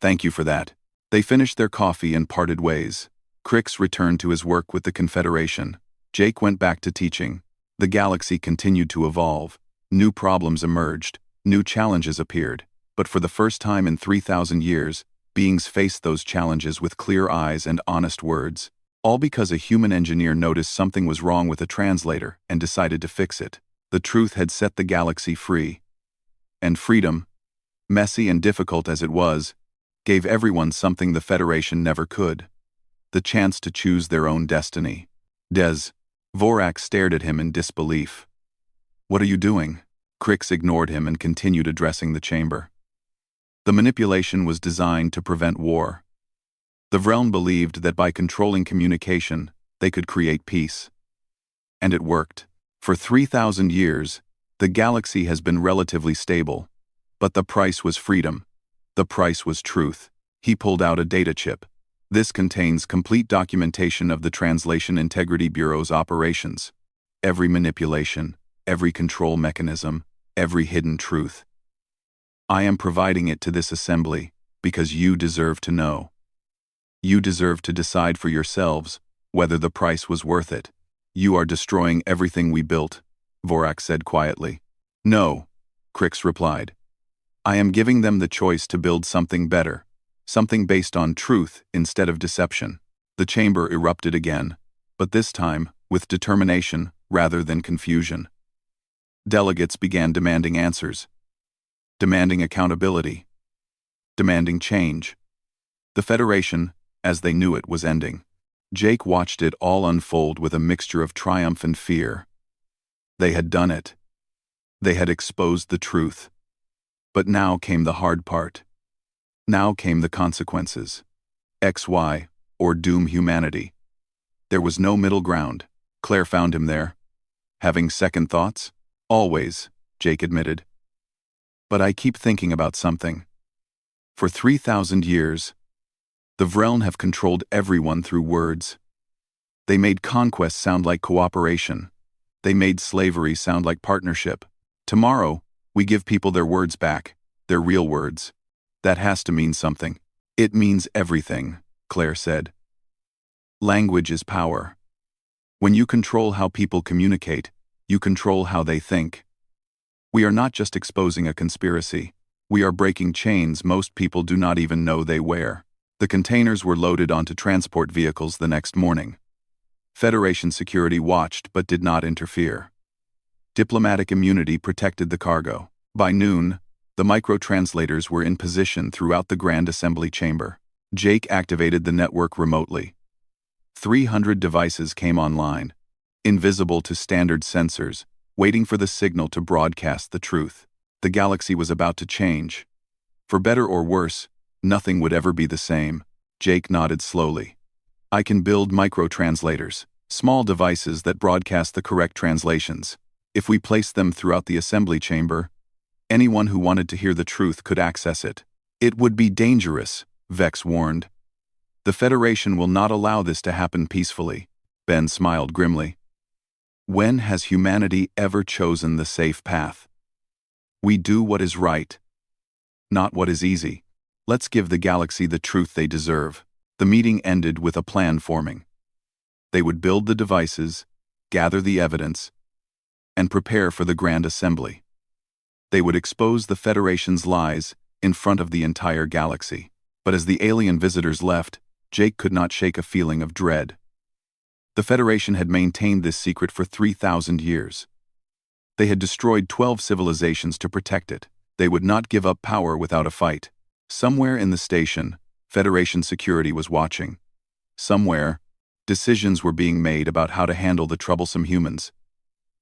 Thank you for that. They finished their coffee and parted ways. Crix returned to his work with the Confederation. Jake went back to teaching. The galaxy continued to evolve. New problems emerged. New challenges appeared. But for the first time in 3,000 years, beings faced those challenges with clear eyes and honest words. All because a human engineer noticed something was wrong with a translator and decided to fix it. The truth had set the galaxy free. And freedom, messy and difficult as it was, gave everyone something the Federation never could: the chance to choose their own destiny. Vorak stared at him in disbelief. "What are you doing?" Crix ignored him and continued addressing the chamber. The manipulation was designed to prevent war. The Realm believed that by controlling communication, they could create peace. And it worked. For 3,000 years, the galaxy has been relatively stable. But the price was freedom. The price was truth. He pulled out a data chip. This contains complete documentation of the Translation Integrity Bureau's operations. Every manipulation, every control mechanism, every hidden truth. I am providing it to this assembly because you deserve to know. You deserve to decide for yourselves whether the price was worth it. You are destroying everything we built, Vorak said quietly. No, Crix replied. I am giving them the choice to build something better, something based on truth instead of deception. The chamber erupted again, but this time with determination rather than confusion. Delegates began demanding answers, demanding accountability, demanding change. The Federation, as they knew it, was ending. Jake watched it all unfold with a mixture of triumph and fear. They had done it. They had exposed the truth. But now came the hard part. Now came the consequences. XY, or doom humanity. There was no middle ground. Claire found him there. Having second thoughts? Always, Jake admitted. But I keep thinking about something. For 3,000 years, the Vreln have controlled everyone through words. They made conquest sound like cooperation. They made slavery sound like partnership. Tomorrow, we give people their words back, their real words. That has to mean something. It means everything, Claire said. Language is power. When you control how people communicate, you control how they think. We are not just exposing a conspiracy. We are breaking chains most people do not even know they wear. The containers were loaded onto transport vehicles the next morning. Federation security watched but did not interfere. Diplomatic immunity protected the cargo. By noon, the micro-translators were in position throughout the Grand Assembly chamber. Jake activated the network remotely. 300 devices came online, invisible to standard sensors, waiting for the signal to broadcast the truth. The galaxy was about to change. For better or worse, nothing would ever be the same. Jake nodded slowly. I can build micro-translators, small devices that broadcast the correct translations. If we placed them throughout the assembly chamber, anyone who wanted to hear the truth could access it. It would be dangerous, Vex warned. The Federation will not allow this to happen peacefully. Ben smiled grimly. When has humanity ever chosen the safe path? We do what is right, not what is easy. Let's give the galaxy the truth they deserve. The meeting ended with a plan forming. They would build the devices, gather the evidence, and prepare for the Grand Assembly. They would expose the Federation's lies in front of the entire galaxy. But as the alien visitors left, Jake could not shake a feeling of dread. The Federation had maintained this secret for 3,000 years. They had destroyed 12 civilizations to protect it. They would not give up power without a fight. Somewhere in the station, Federation security was watching. Somewhere, decisions were being made about how to handle the troublesome humans.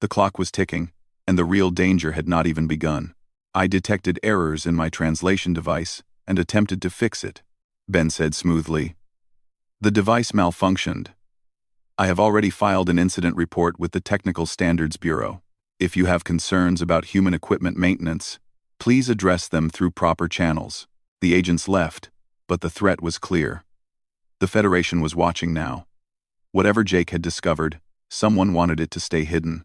The clock was ticking, and the real danger had not even begun. I detected errors in my translation device and attempted to fix it, Ben said smoothly. The device malfunctioned. I have already filed an incident report with the Technical Standards Bureau. If you have concerns about human equipment maintenance, please address them through proper channels. The agents left, but the threat was clear. The Federation was watching now. Whatever Jake had discovered, someone wanted it to stay hidden,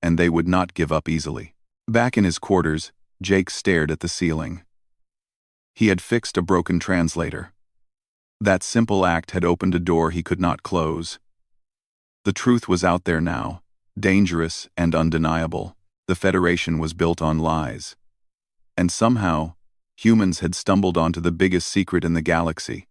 and they would not give up easily. Back in his quarters, Jake stared at the ceiling. He had fixed a broken translator. That simple act had opened a door he could not close. The truth was out there now, dangerous and undeniable. The Federation was built on lies. And somehow, humans had stumbled onto the biggest secret in the galaxy.